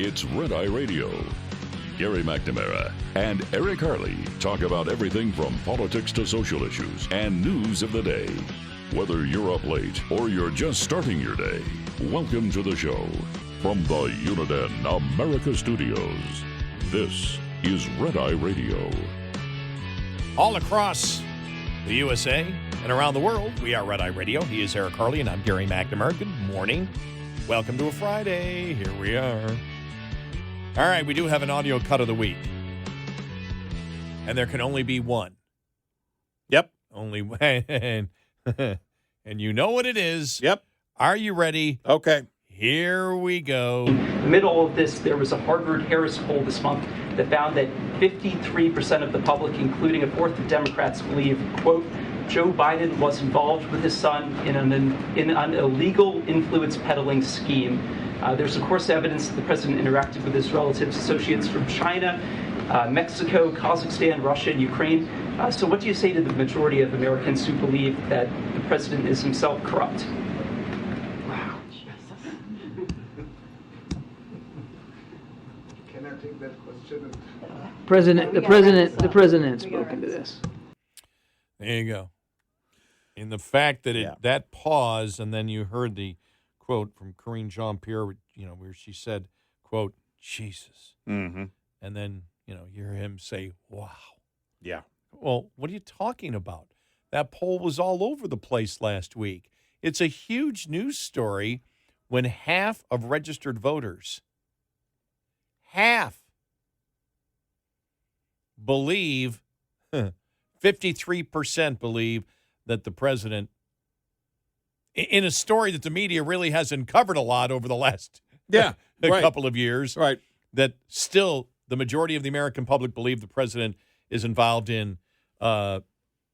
It's Red Eye Radio. Gary McNamara and Eric Harley talk about everything from politics to social issues and news of the day. Whether you're up late or you're just starting your day, welcome to the show. From the Uniden America Studios, this is Red Eye Radio. All across the USA and around the world, we are Red Eye Radio. He is Eric Harley, and I'm Gary McNamara. Good morning. Welcome to a Friday. Here we are. All right, we do have an audio cut of the week. And there can only be one. Yep. Only one. And you know what it is. Yep. Are you ready? Okay. Here we go. In the middle of this, there was a Harvard-Harris poll this month that found that 53% of the public, including a fourth of Democrats, believe, quote, Joe Biden was involved with his son in an illegal influence peddling scheme. There's, of course, evidence that the president interacted with his relatives, associates from China, Mexico, Kazakhstan, Russia, and Ukraine. So what do you say to the majority of Americans who believe that the president is himself corrupt? Wow. Can I take that question? The president had spoken to this. There you go. And the fact that that pause, and then you heard the quote from Karine Jean-Pierre, where she said, quote, Jesus. Mm-hmm. And then, you hear him say, wow. Yeah. Well, what are you talking about? That poll was all over the place last week. It's a huge news story when half of registered voters, believe, 53% believe that the president, in a story that the media really hasn't covered a lot over the last couple of years, right? That still the majority of the American public believe the president is involved in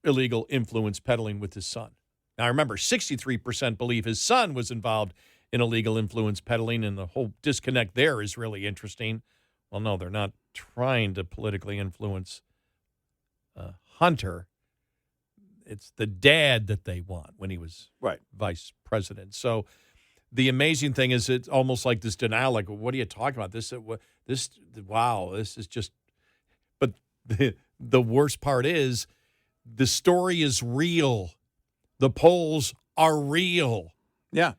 illegal influence peddling with his son. Now, remember, 63% believe his son was involved in illegal influence peddling, and the whole disconnect there is really interesting. Well, no, they're not trying to politically influence Hunter. It's the dad that they want when he was vice president. So the amazing thing is it's almost like this denial, like, what are you talking about? This is just, but the worst part is the story is real. The polls are real. Yeah.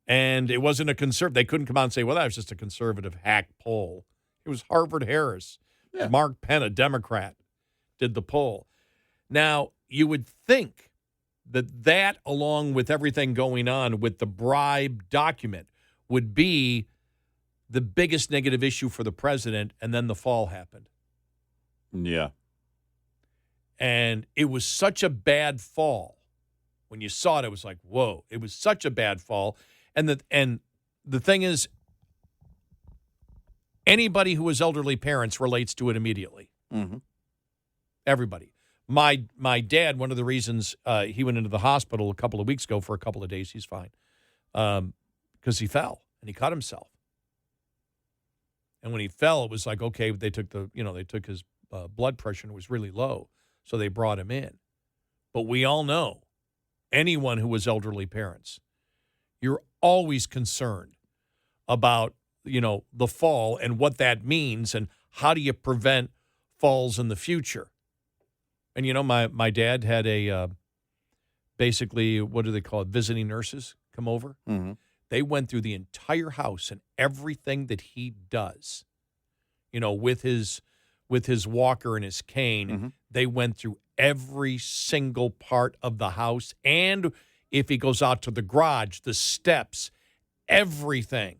And it wasn't a conservative. They couldn't come out and say, well, that was just a conservative hack poll. It was Harvard-Harris. Yeah. Mark Penn, a Democrat, did the poll. Now, you would think that along with everything going on with the bribe document would be the biggest negative issue for the president, and then the fall happened. Yeah. And it was such a bad fall. When you saw it, it was like, whoa. It was such a bad fall. And the thing is, anybody who has elderly parents relates to it immediately. Mm-hmm. Everybody. My dad, one of the reasons he went into the hospital a couple of weeks ago for a couple of days, he's fine, because he fell and he cut himself. And when he fell, it was like, okay, they took his blood pressure and it was really low, so they brought him in. But we all know, anyone who has elderly parents, you're always concerned about, the fall and what that means and how do you prevent falls in the future. And, my dad had basically, what do they call it, visiting nurses come over. Mm-hmm. They went through the entire house and everything that he does, with his walker and his cane. Mm-hmm. They went through every single part of the house. And if he goes out to the garage, the steps, everything.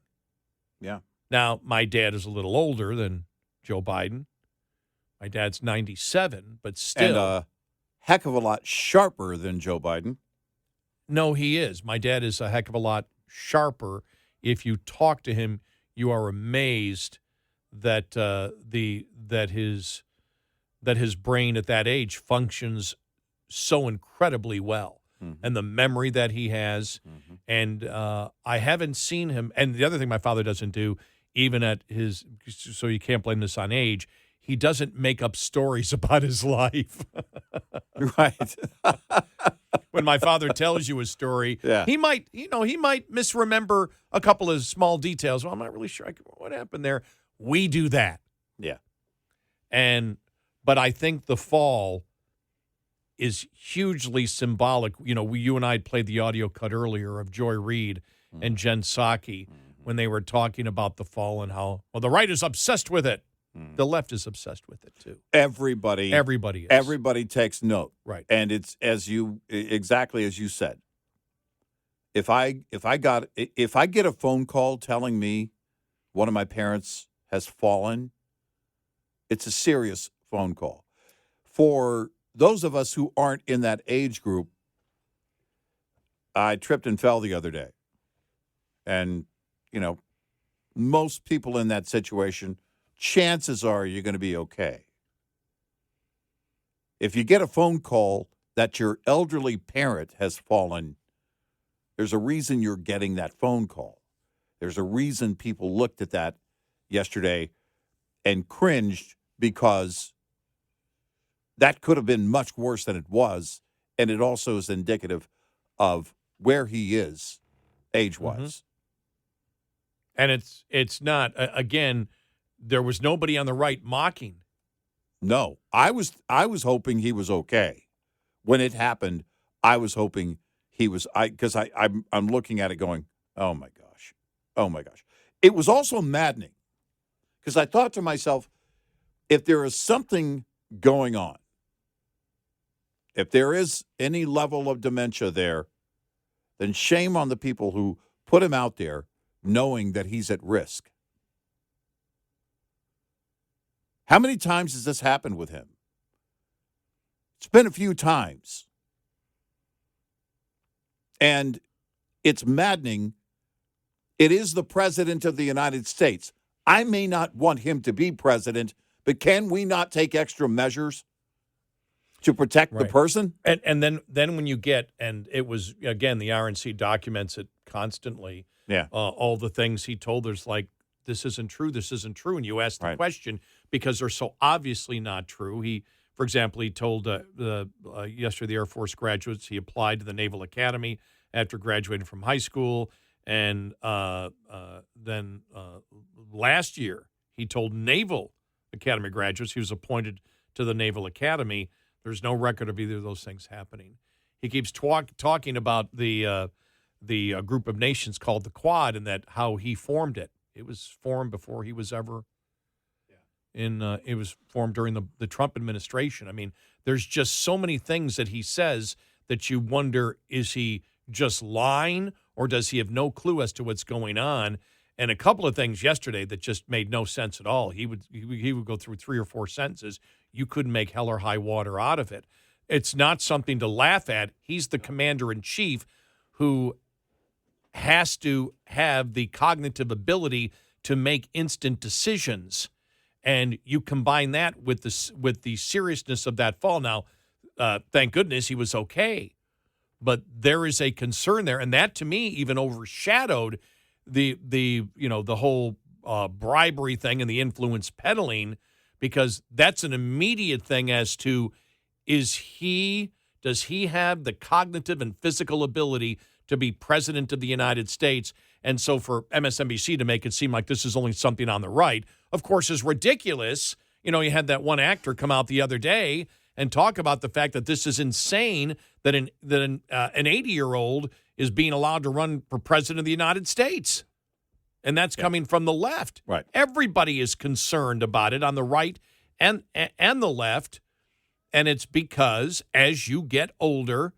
Yeah. Now, my dad is a little older than Joe Biden. My dad's 97, but still. And a heck of a lot sharper than Joe Biden. No, he is. My dad is a heck of a lot sharper. If you talk to him, you are amazed that that his brain at that age functions so incredibly well. Mm-hmm. And the memory that he has. Mm-hmm. And I haven't seen him. And the other thing my father doesn't do, even at his, so you can't blame this on age, he doesn't make up stories about his life. Right. When my father tells you a story, he might misremember a couple of small details. Well, I'm not really sure what happened there. We do that. Yeah. But I think the fall is hugely symbolic. You know, you and I had played the audio cut earlier of Joy Reid and Jen Psaki when they were talking about the fall and how, well, the right is obsessed with it. The left is obsessed with it too. Everybody is. Everybody takes note. Right. And it's exactly as you said. If I get a phone call telling me one of my parents has fallen, it's a serious phone call. For those of us who aren't in that age group, I tripped and fell the other day. And, you know, most people in that situation, chances are you're going to be okay. If you get a phone call that your elderly parent has fallen, there's a reason you're getting that phone call. There's a reason people looked at that yesterday and cringed, because that could have been much worse than it was, and it also is indicative of where he is age-wise. And it's not, again, there was nobody on the right mocking. No, I was hoping he was okay. When it happened, I was hoping he was, because I'm looking at it going, oh my gosh. It was also maddening, because I thought to myself, if there is something going on, if there is any level of dementia there, then shame on the people who put him out there knowing that he's at risk. How many times has this happened with him? It's been a few times. And it's maddening. It is the president of the United States. I may not want him to be president, but can we not take extra measures to protect the person? And then when you get, and it was, again, the RNC documents it constantly, all the things he told, there's like, this isn't true, and you ask the question because they're so obviously not true. He, for example, he told yesterday the Air Force graduates he applied to the Naval Academy after graduating from high school, and then last year he told Naval Academy graduates he was appointed to the Naval Academy. There's no record of either of those things happening. He keeps talking about the group of nations called the Quad, and that how he formed it. It was formed before he was ever it was formed during the Trump administration. I mean, there's just so many things that he says that you wonder, is he just lying, or does he have no clue as to what's going on? And a couple of things yesterday that just made no sense at all. He would go through 3 or 4 sentences. You couldn't make hell or high water out of it. It's not something to laugh at. He's the commander-in-chief who has to have the cognitive ability to make instant decisions. And you combine that with the seriousness of that fall. Now, thank goodness he was okay. But there is a concern there. And that, to me, even overshadowed the whole bribery thing and the influence peddling, because that's an immediate thing as to, does he have the cognitive and physical ability to be president of the United States? And so for MSNBC to make it seem like this is only something on the right, of course, is ridiculous. You know, you had that one actor come out the other day and talk about the fact that this is insane, that an 80-year-old is being allowed to run for president of the United States. And that's coming from the left. Right. Everybody is concerned about it on the right and the left. And it's because as you get older,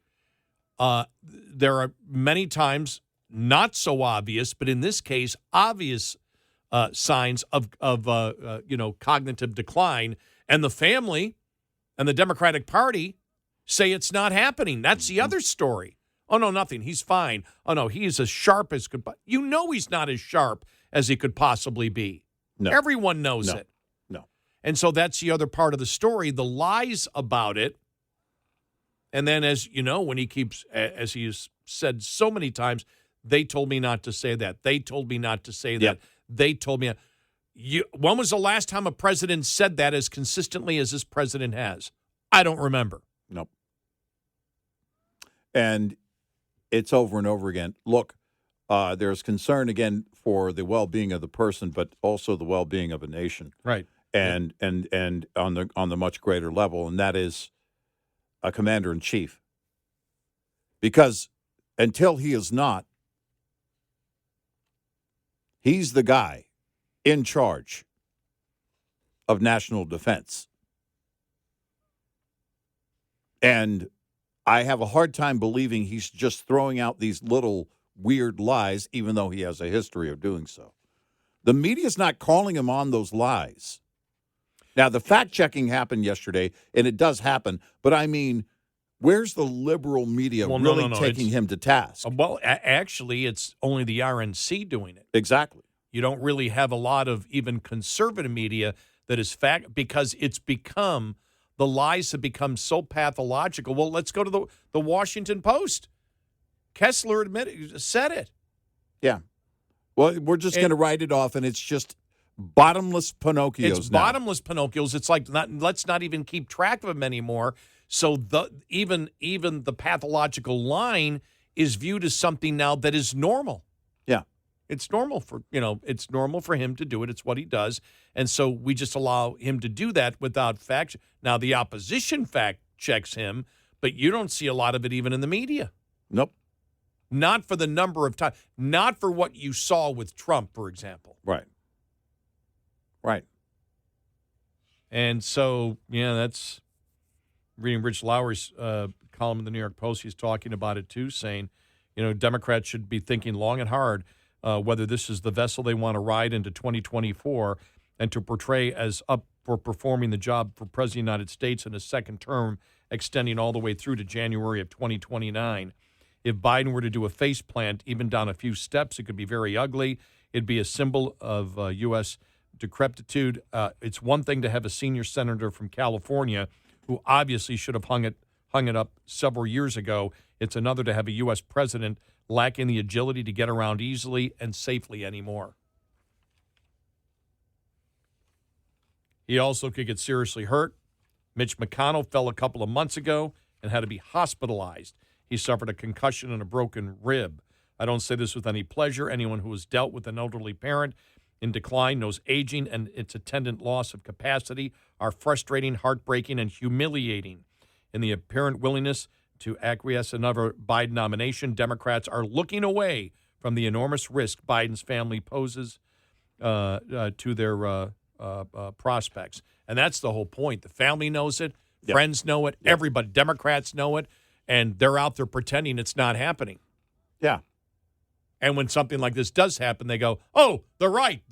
there are many times not so obvious, but in this case, obvious signs of cognitive decline. And the family and the Democratic Party say it's not happening. That's the other story. Oh, no, nothing. He's fine. Oh, no, he is as sharp as could. You know he's not as sharp as he could possibly be. No. Everyone knows it. No. And so that's the other part of the story, the lies about it. And then, as you know, when he keeps, as he has said so many times, they told me not to say that. They told me not to say that. Yep. They told me. When was the last time a president said that as consistently as this president has? I don't remember. Nope. And it's over and over again. Look, There's concern again for the well-being of the person, but also the well-being of a nation, Right. and on the much greater level, and that is a commander in chief. Because until he is not, he's the guy in charge of national defense. And I have a hard time believing he's just throwing out these little weird lies, even though he has a history of doing so. The media's not calling him on those lies. Now, the fact-checking happened yesterday, and it does happen, but I mean, where's the liberal media really taking him to task? Well, actually, it's only the RNC doing it. Exactly. You don't really have a lot of even conservative media that is fact, because it's become, the lies have become so pathological. Well, let's go to the Washington Post. Kessler said it. Yeah. Well, we're just going to write it off, and it's just bottomless Pinocchios. It's bottomless Pinocchios. It's like, let's not even keep track of them anymore. So even the pathological line is viewed as something now that is normal. Yeah. It's normal it's normal for him to do it. It's what he does. And so we just allow him to do that without fact. Now, the opposition fact checks him, but you don't see a lot of it even in the media. Nope. Not for the number of times. Not for what you saw with Trump, for example. Right. Right. And so, that's reading Rich Lowry's column in the New York Post. He's talking about it, too, saying, Democrats should be thinking long and hard whether this is the vessel they want to ride into 2024 and to portray as up for performing the job for President of the United States in a second term extending all the way through to January of 2029. If Biden were to do a face plant, even down a few steps, it could be very ugly. It'd be a symbol of U.S. decrepitude. It's one thing to have a senior senator from California who obviously should have hung it up several years ago. It's another to have a U.S. president lacking the agility to get around easily and safely anymore. He also could get seriously hurt. Mitch McConnell fell a couple of months ago and had to be hospitalized. He suffered a concussion and a broken rib. I don't say this with any pleasure. Anyone who has dealt with an elderly parent in decline knows aging and its attendant loss of capacity are frustrating, heartbreaking, and humiliating. In the apparent willingness to acquiesce another Biden nomination, Democrats are looking away from the enormous risk Biden's family poses to their prospects. And that's the whole point. The family knows it. Yep. Friends know it. Yep. Everybody, Democrats know it. And they're out there pretending it's not happening. Yeah. And when something like this does happen, they go, oh, they're right.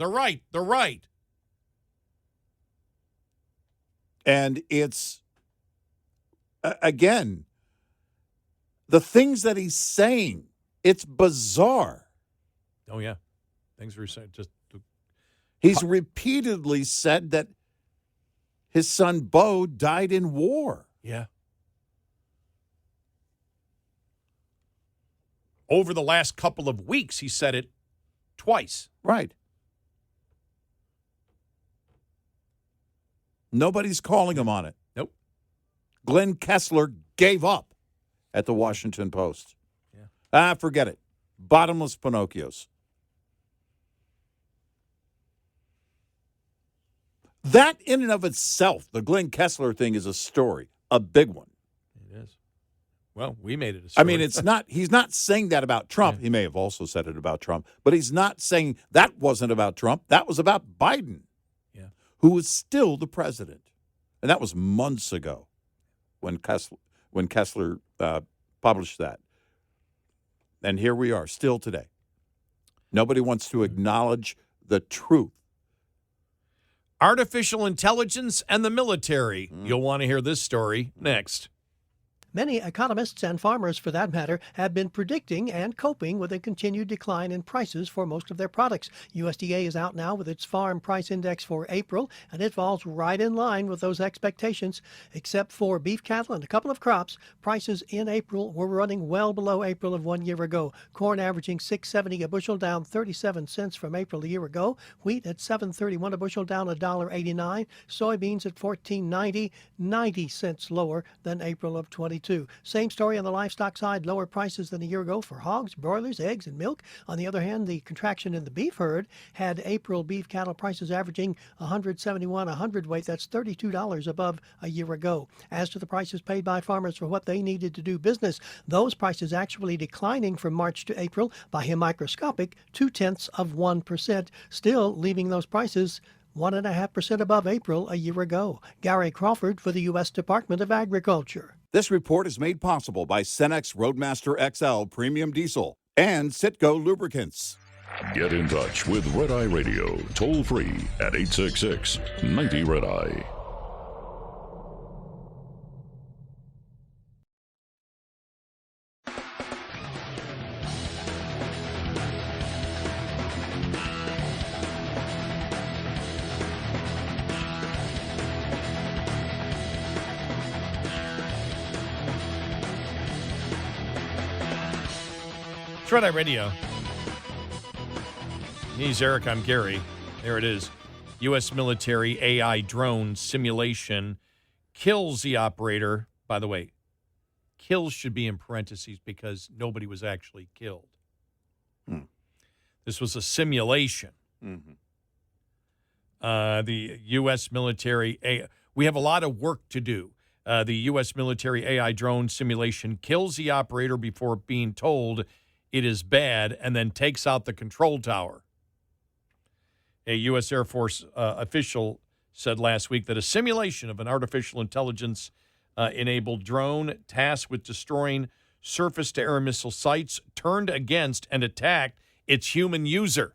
And it's, again, the things that he's saying, it's bizarre. Oh, yeah. Things are saying he's repeatedly said that his son Beau died in war. Yeah. Over the last couple of weeks, he said it twice. Right. Nobody's calling him on it. Nope. Glenn Kessler gave up at the Washington Post. Yeah. Forget it. Bottomless Pinocchios. That in and of itself, the Glenn Kessler thing is a story, a big one. It is. Well, we made it a story. I mean, he's not saying that about Trump. Yeah. He may have also said it about Trump, but he's not saying that wasn't about Trump. That was about Biden, who was still the president. And that was months ago when Kessler published that. And here we are, still today. Nobody wants to acknowledge the truth. Artificial intelligence and the military. You'll want to hear this story next. Many economists and farmers, for that matter, have been predicting and coping with a continued decline in prices for most of their products. USDA is out now with its farm price index for April, and it falls right in line with those expectations. Except for beef cattle and a couple of crops, prices in April were running well below April of 1 year ago. Corn averaging $6.70 a bushel, down 37 cents from April a year ago. Wheat at $7.31 a bushel, down $1.89. Soybeans at $14.90, 90 cents lower than April of 2020. too. Same story on the livestock side, lower prices than a year ago for hogs, broilers, eggs, and milk. On the other hand, the contraction in the beef herd had April beef cattle prices averaging $171 a hundredweight. That's $32 above a year ago. As to the prices paid by farmers for what they needed to do business, those prices actually declining from March to April by a microscopic 0.2%, still leaving those prices 1.5% above April a year ago. Gary Crawford for the U.S. Department of Agriculture. This report is made possible by Cenex Roadmaster XL Premium Diesel and Citgo Lubricants. Get in touch with Red Eye Radio, toll free at 866-90-RED-EYE. It's Red Eye Radio. He's Eric, I'm Gary. There it is. U.S. military AI drone simulation kills the operator. By the way, kills should be in parentheses because nobody was actually killed. This was a simulation. The U.S. military, we have a lot of work to do. The U.S. military AI drone simulation kills the operator before being told it is bad and then takes out the control tower. A U.S. Air Force official said last week that a simulation of an artificial intelligence enabled drone tasked with destroying surface-to-air missile sites turned against and attacked its human user,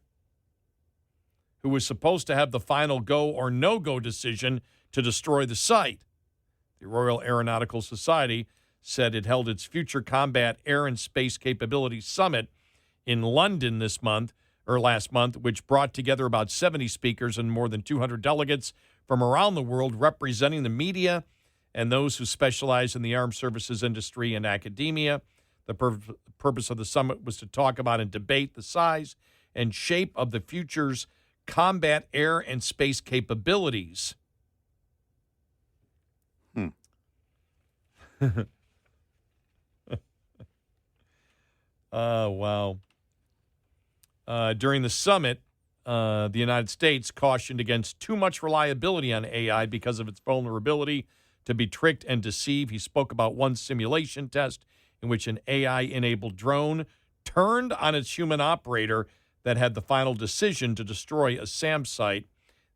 who was supposed to have the final go or no-go decision to destroy the site. The Royal Aeronautical Society said it held its Future Combat Air and Space Capabilities Summit in London last month, which brought together about 70 speakers and more than 200 delegates from around the world representing the media and those who specialize in the armed services industry and academia. The purpose of the summit was to talk about and debate the size and shape of the future's combat air and space capabilities. Wow. During the summit, the United States cautioned against too much reliability on AI because of its vulnerability to be tricked and deceived. He spoke about one simulation test in which an AI-enabled drone turned on its human operator that had the final decision to destroy a SAM site.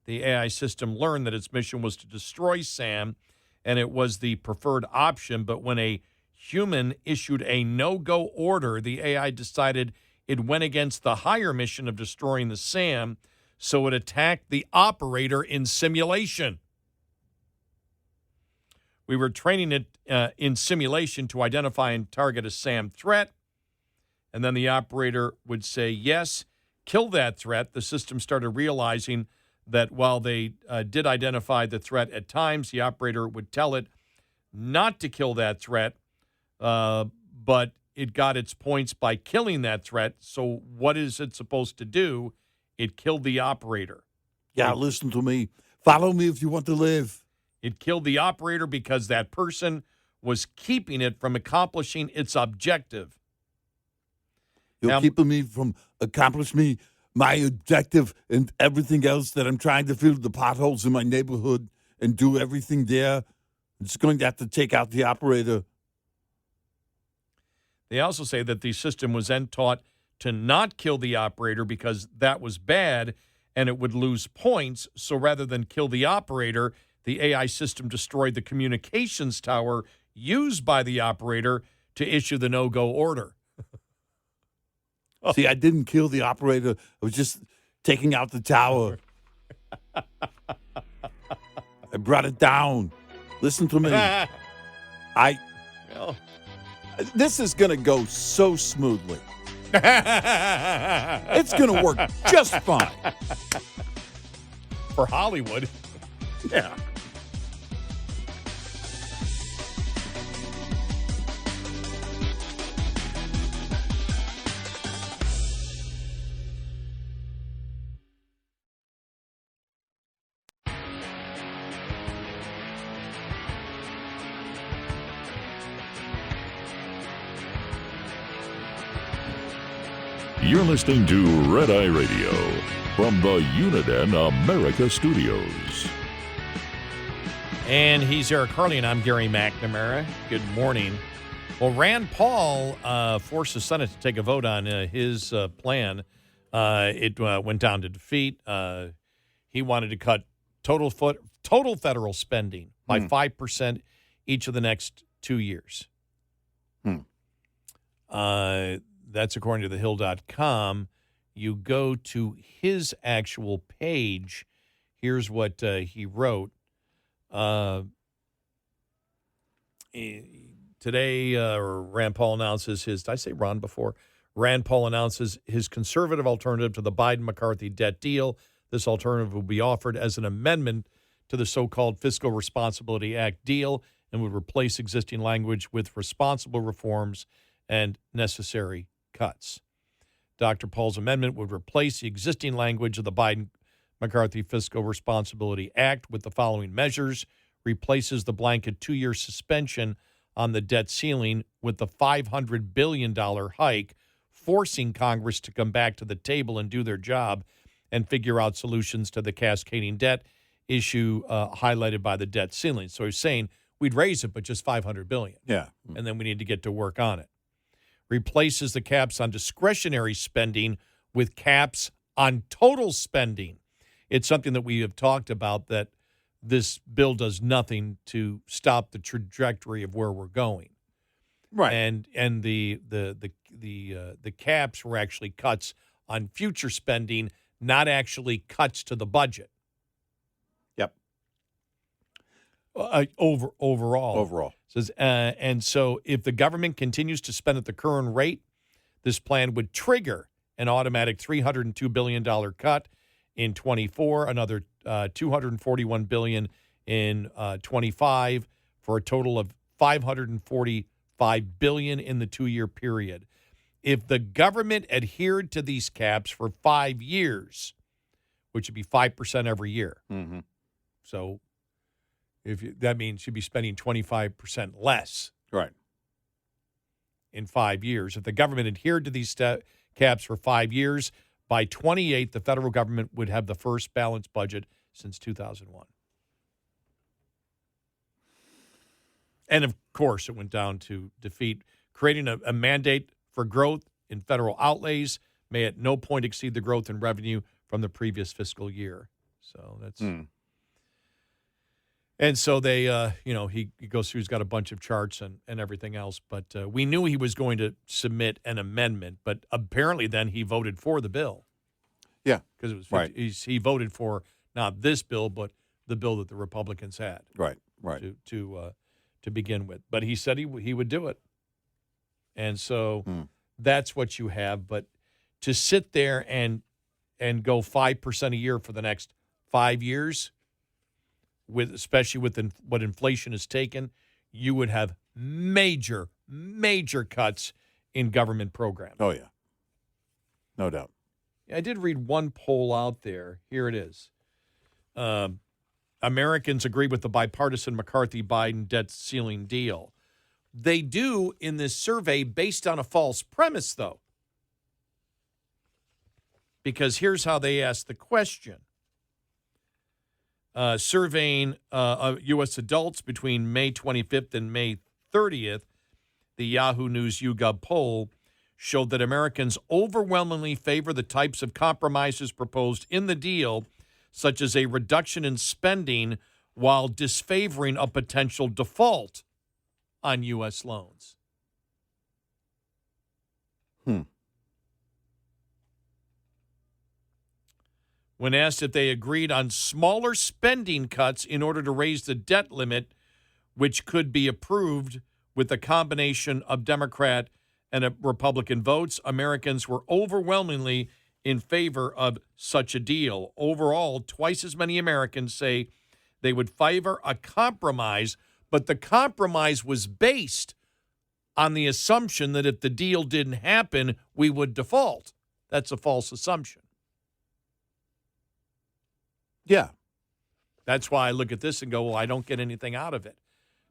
The AI system learned that its mission was to destroy SAM, and it was the preferred option. But when a human issued a no-go order, the AI decided it went against the higher mission of destroying the SAM, so it attacked the operator in simulation. We were training it in simulation to identify and target a SAM threat, and then the operator would say, yes, kill that threat. The system started realizing that while they did identify the threat at times, the operator would tell it not to kill that threat, but it got its points by killing that threat. So what is it supposed to do? It killed the operator. Yeah, listen to me. Follow me if you want to live. It killed the operator because that person was keeping it from accomplishing its objective. You're keeping me from accomplishing my objective and everything else that I'm trying to fill the potholes in my neighborhood and do everything there. It's going to have to take out the operator. They also say that the system was then taught to not kill the operator because that was bad and it would lose points. So rather than kill the operator, the AI system destroyed the communications tower used by the operator to issue the no-go order. See, I didn't kill the operator. I was just taking out the tower. I brought it down. Listen to me. This is going to go so smoothly. It's going to work just fine. For Hollywood. Yeah. You're listening to Red Eye Radio from the Uniden America Studios. And he's Eric Harley, and I'm Gary McNamara. Good morning. Well, Rand Paul forced the Senate to take a vote on his plan. It went down to defeat. He wanted to cut total federal spending by 5% each of the next 2 years. That's according to thehill.com. You go to his actual page. Here's what he wrote. Today, Rand Paul announces his, did I say Ron before? Rand Paul announces his conservative alternative to the Biden-McCarthy debt deal. This alternative will be offered as an amendment to the so-called Fiscal Responsibility Act deal and would replace existing language with responsible reforms and necessary cuts. Dr. Paul's amendment would replace the existing language of the Biden-McCarthy Fiscal Responsibility Act with the following measures: replaces the blanket 2-year suspension on the debt ceiling with the $500 billion hike, forcing Congress to come back to the table and do their job and figure out solutions to the cascading debt issue highlighted by the debt ceiling. So he's saying we'd raise it, but just $500 billion. Yeah. And then we need to get to work on it. Replaces the caps on discretionary spending with caps on total spending. It's something that we have talked about, that this bill does nothing to stop the trajectory of where we're going. Right. And the caps were actually cuts on future spending, not actually cuts to the budget. Yep. Overall. Says, and so if the government continues to spend at the current rate, this plan would trigger an automatic $302 billion cut in 24, another $241 billion in 25, for a total of $545 billion in the 2-year period. If the government adhered to these caps for 5 years, which would be 5% every year, so that means you'd be spending 25% less, right, in 5 years. If the government adhered to these caps for 5 years, by 28, the federal government would have the first balanced budget since 2001. And, of course, it went down to defeat. Creating a mandate for growth in federal outlays may at no point exceed the growth in revenue from the previous fiscal year. So that's... And so they, he goes through, he's got a bunch of charts and everything else. But we knew he was going to submit an amendment. But apparently then he voted for the bill. Yeah. Because it was right. He voted for not this bill, but the bill that the Republicans had. Right. To begin with. But he said he would do it. And so that's what you have. But to sit there and go 5% a year for the next 5 years, especially with what inflation has taken, you would have major cuts in government programs. Oh, yeah. No doubt. I did read one poll out there. Here it is. Americans agree with the bipartisan McCarthy-Biden debt ceiling deal. They do in this survey based on a false premise, though. Because here's how they asked the question. Surveying U.S. adults between May 25th and May 30th, the Yahoo News YouGov poll showed that Americans overwhelmingly favor the types of compromises proposed in the deal, such as a reduction in spending, while disfavoring a potential default on U.S. loans. When asked if they agreed on smaller spending cuts in order to raise the debt limit, which could be approved with a combination of Democrat and Republican votes, Americans were overwhelmingly in favor of such a deal. Overall, twice as many Americans say they would favor a compromise, but the compromise was based on the assumption that if the deal didn't happen, we would default. That's a false assumption. Yeah. That's why I look at this and go, well, I don't get anything out of it,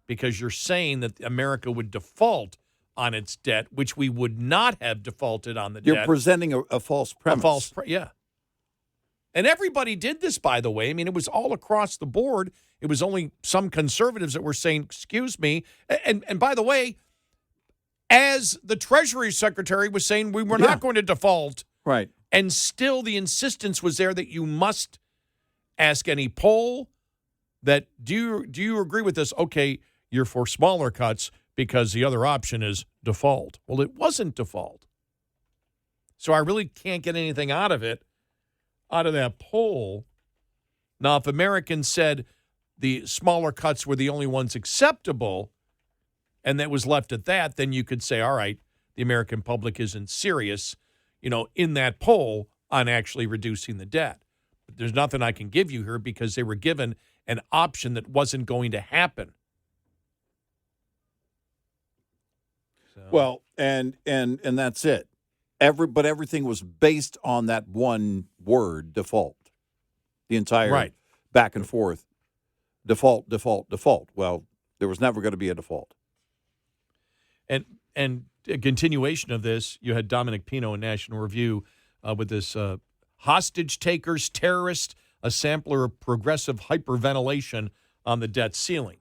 because you're saying that America would default on its debt, which we would not have defaulted on the You're debt. presenting a false premise. Yeah. And everybody did this, by the way. I mean, it was all across the board. It was only some conservatives that were saying, excuse me. And by the way, as the Treasury Secretary was saying, we were not going to default. Right. And still the insistence was there that you must ask any poll that, do you agree with this? Okay, you're for smaller cuts because the other option is default. Well, it wasn't default. So I really can't get anything out of that poll. Now, if Americans said the smaller cuts were the only ones acceptable and that was left at that, then you could say, all right, the American public isn't serious, in that poll on actually reducing the debt. But there's nothing I can give you here because they were given an option that wasn't going to happen. So. Well, and that's it. But everything was based on that one word, default. The entire back and forth, default. Well, there was never going to be a default. And a continuation of this, you had Dominic Pino in National Review with this hostage takers, terrorist, a sampler of progressive hyperventilation on the debt ceiling.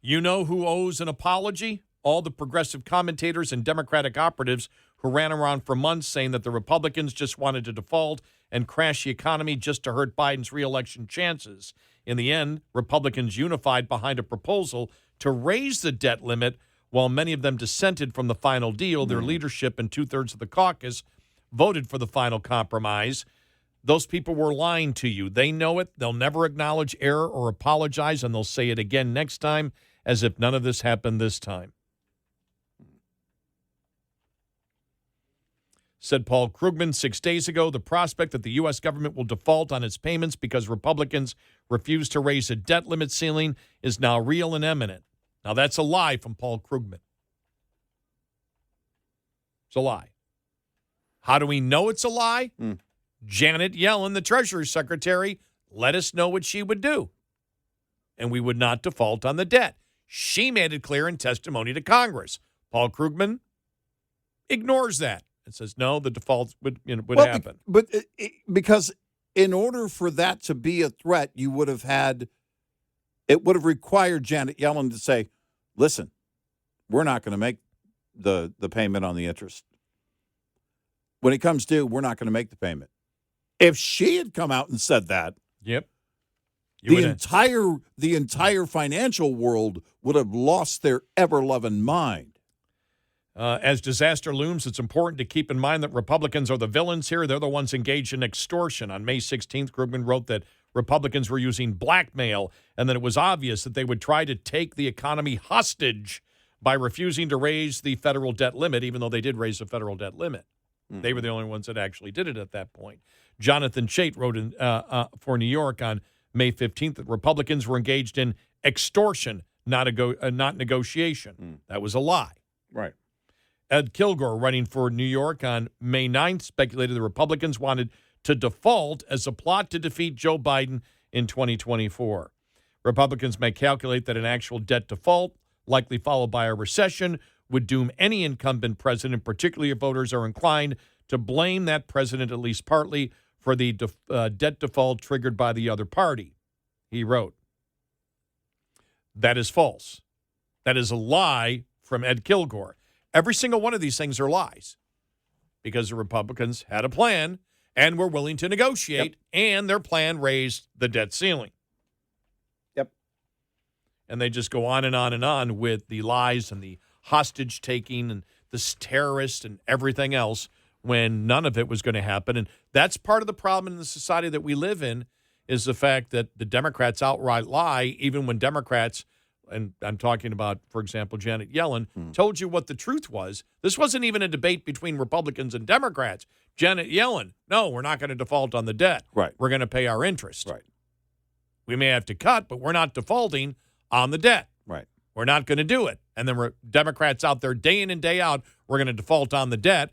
You know who owes an apology? All the progressive commentators and Democratic operatives who ran around for months saying that the Republicans just wanted to default and crash the economy just to hurt Biden's reelection chances. In the end, Republicans unified behind a proposal to raise the debt limit. While many of them dissented from the final deal, their leadership and 2/3 of the caucus voted for the final compromise. Those people were lying to you. They know it. They'll never acknowledge error or apologize, and they'll say it again next time as if none of this happened this time. Said Paul Krugman 6 days ago, the prospect that the U.S. government will default on its payments because Republicans refuse to raise a debt limit ceiling is now real and imminent. Now, that's a lie from Paul Krugman. It's a lie. How do we know it's a lie? Janet Yellen, the Treasury Secretary, let us know what she would do. And we would not default on the debt. She made it clear in testimony to Congress. Paul Krugman ignores that and says, no, the default would happen. Because in order for that to be a threat, it would have required Janet Yellen to say, listen, we're not going to make the payment on the interest. When it comes due, we're not going to make the payment. If she had come out and said that, the entire financial world would have lost their ever-loving mind. As disaster looms, it's important to keep in mind that Republicans are the villains here. They're the ones engaged in extortion. On May 16th, Krugman wrote that Republicans were using blackmail and that it was obvious that they would try to take the economy hostage by refusing to raise the federal debt limit, even though they did raise the federal debt limit. Mm-hmm. They were the only ones that actually did it at that point. Jonathan Chait wrote for New York on May 15th that Republicans were engaged in extortion, not negotiation. That was a lie. Right. Ed Kilgore, running for New York on May 9th, speculated the Republicans wanted to default as a plot to defeat Joe Biden in 2024. Republicans may calculate that an actual debt default, likely followed by a recession, would doom any incumbent president, particularly if voters are inclined to blame that president at least partly for the debt default triggered by the other party. He wrote, that is false. That is a lie from Ed Kilgore. Every single one of these things are lies because the Republicans had a plan and were willing to negotiate, and their plan raised the debt ceiling. Yep. And they just go on and on and on with the lies and the hostage taking and this terrorist and everything else when none of it was going to happen. And that's part of the problem in the society that we live in is the fact that the Democrats outright lie, even when Democrats, and I'm talking about, for example, Janet Yellen, told you what the truth was. This wasn't even a debate between Republicans and Democrats. Janet Yellen, no, we're not going to default on the debt. Right. We're going to pay our interest. Right. We may have to cut, but we're not defaulting on the debt. Right. We're not going to do it. And then Democrats out there day in and day out, we're going to default on the debt.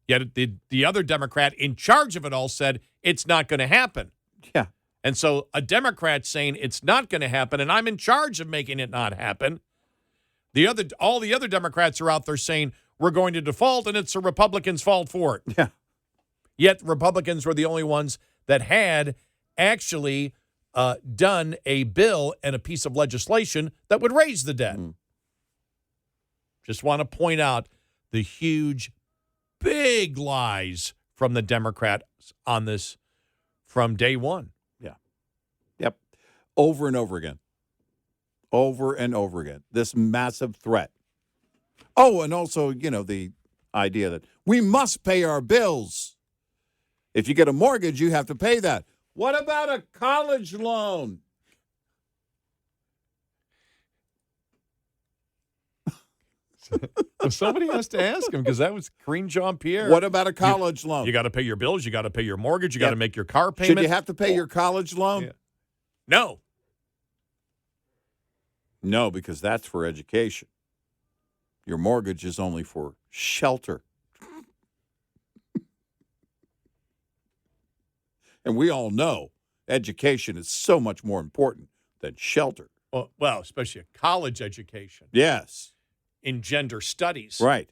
Yet the other Democrat in charge of it all said it's not going to happen. Yeah. And so a Democrat saying it's not going to happen, and I'm in charge of making it not happen. All the other Democrats are out there saying we're going to default, and it's the Republicans' fault for it. Yeah. Yet Republicans were the only ones that had actually done a bill and a piece of legislation that would raise the debt. Just want to point out the huge, big lies from the Democrats on this from day one. Yeah. Yep. Over and over again. Over and over again. This massive threat. Oh, and also, the idea that we must pay our bills. If you get a mortgage, you have to pay that. What about a college loan? Somebody has to ask him because that was Karine Jean-Pierre. What about a college loan? You got to pay your bills. You got to pay your mortgage. You got to make your car Should payment. you have to pay your college loan? Yeah. No. No, because that's for education. Your mortgage is only for shelter. And we all know education is so much more important than shelter. Well, especially a college education Yes. in gender studies. Right.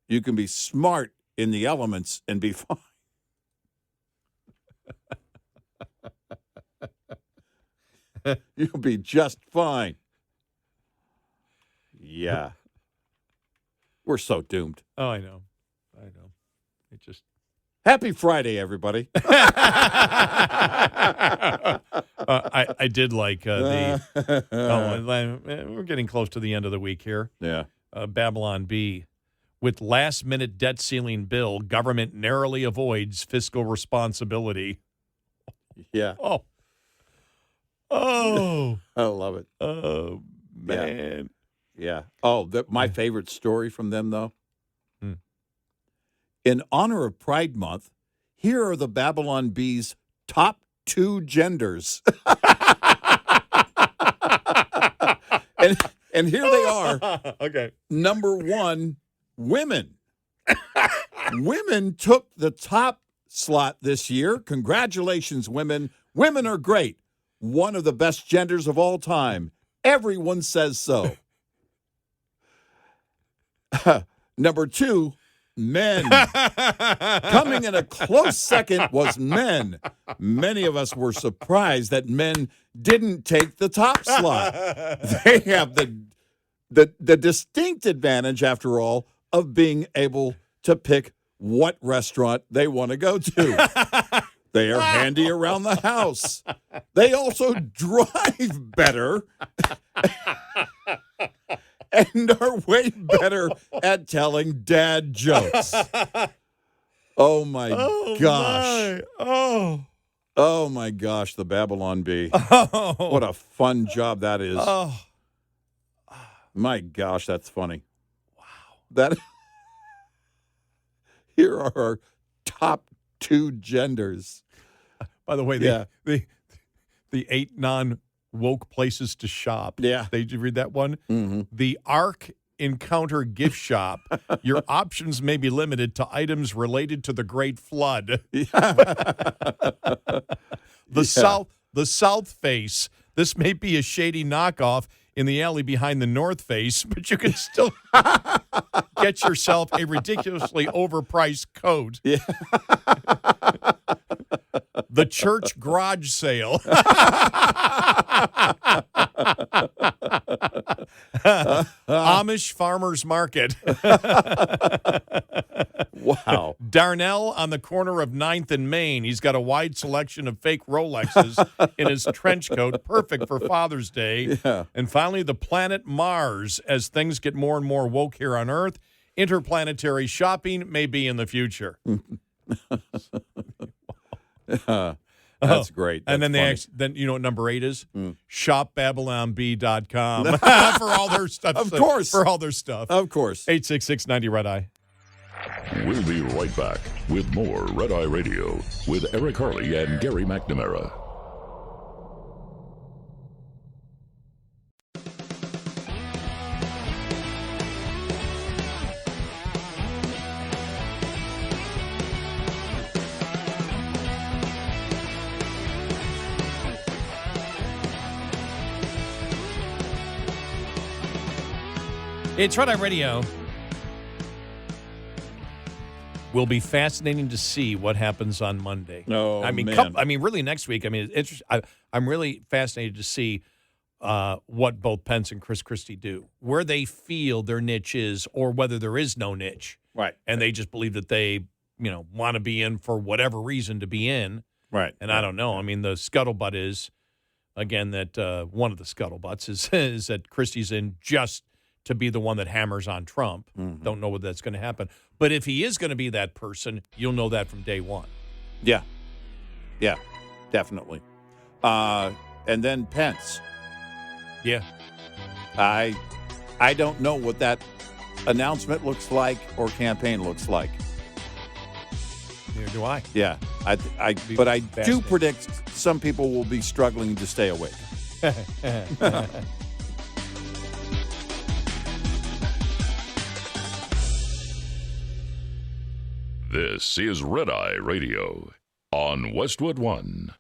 You can be smart in the elements and be fine. You'll be just fine. Yeah. We're so doomed. Oh, I know. It just. Happy Friday, everybody. I did like we're getting close to the end of the week here. Yeah. Babylon Bee. With last-minute debt ceiling bill, government narrowly avoids fiscal responsibility. Yeah. Oh. I love it. Oh, man. Yeah. Oh, my favorite story from them, though. In honor of Pride Month, here are the Babylon Bee's top 2 genders. and here they are. Okay. Number 1, women. Women took the top slot this year. Congratulations, women. Women are great. One of the best genders of all time. Everyone says so. Number 2, men. Coming in a close second was men. Many of us were surprised that men didn't take the top slot. They have the distinct advantage, after all, of being able to pick what restaurant they want to go to. They are handy around the house. They also drive better and are way better at telling dad jokes. Oh, my gosh. Oh, my gosh, the Babylon Bee. What a fun job that is. My gosh, that's funny. Wow. Here are our top 2 genders. By the way, the 8 non-woke places to shop. Yeah. Did you read that one? Mm-hmm. The Ark Encounter gift shop. Your options may be limited to items related to the Great Flood. The South Face. This may be a shady knockoff in the alley behind the North Face, but you can still get yourself a ridiculously overpriced coat. Yeah. The church garage sale. Amish farmers market. Wow. Darnell on the corner of 9th and Main. He's got a wide selection of fake Rolexes in his trench coat, perfect for Father's Day. Yeah. And finally, the planet Mars. As things get more and more woke here on Earth, interplanetary shopping may be in the future. That's great. And then That's then you know what number 8 is? ShopBabylonB.com for all their stuff. Of course. For all their stuff. Of course. 866-90 Red Eye. We'll be right back with more Red Eye Radio with Eric Harley and Gary McNamara. It's Red Eye Radio. Will be fascinating to see what happens on Monday. Oh, I mean, man. really next week. I mean, it's I'm really fascinated to see what both Pence and Chris Christie do, where they feel their niche is, or whether there is no niche, Right. and they just believe that they, want to be in for whatever reason to be in. Right. And I don't know. I mean, the scuttlebutt is, again, that one of the scuttlebutts is that Christie's in just to be the one that hammers on Trump. Mm-hmm. Don't know whether that's going to happen. But if he is going to be that person, you'll know that from day one. Yeah. Yeah, definitely. And then Pence. Yeah. I don't know what that announcement looks like or campaign looks like. Neither do I. Yeah. But I do fascinating. predict some people will be struggling to stay awake. This is Red Eye Radio on Westwood One.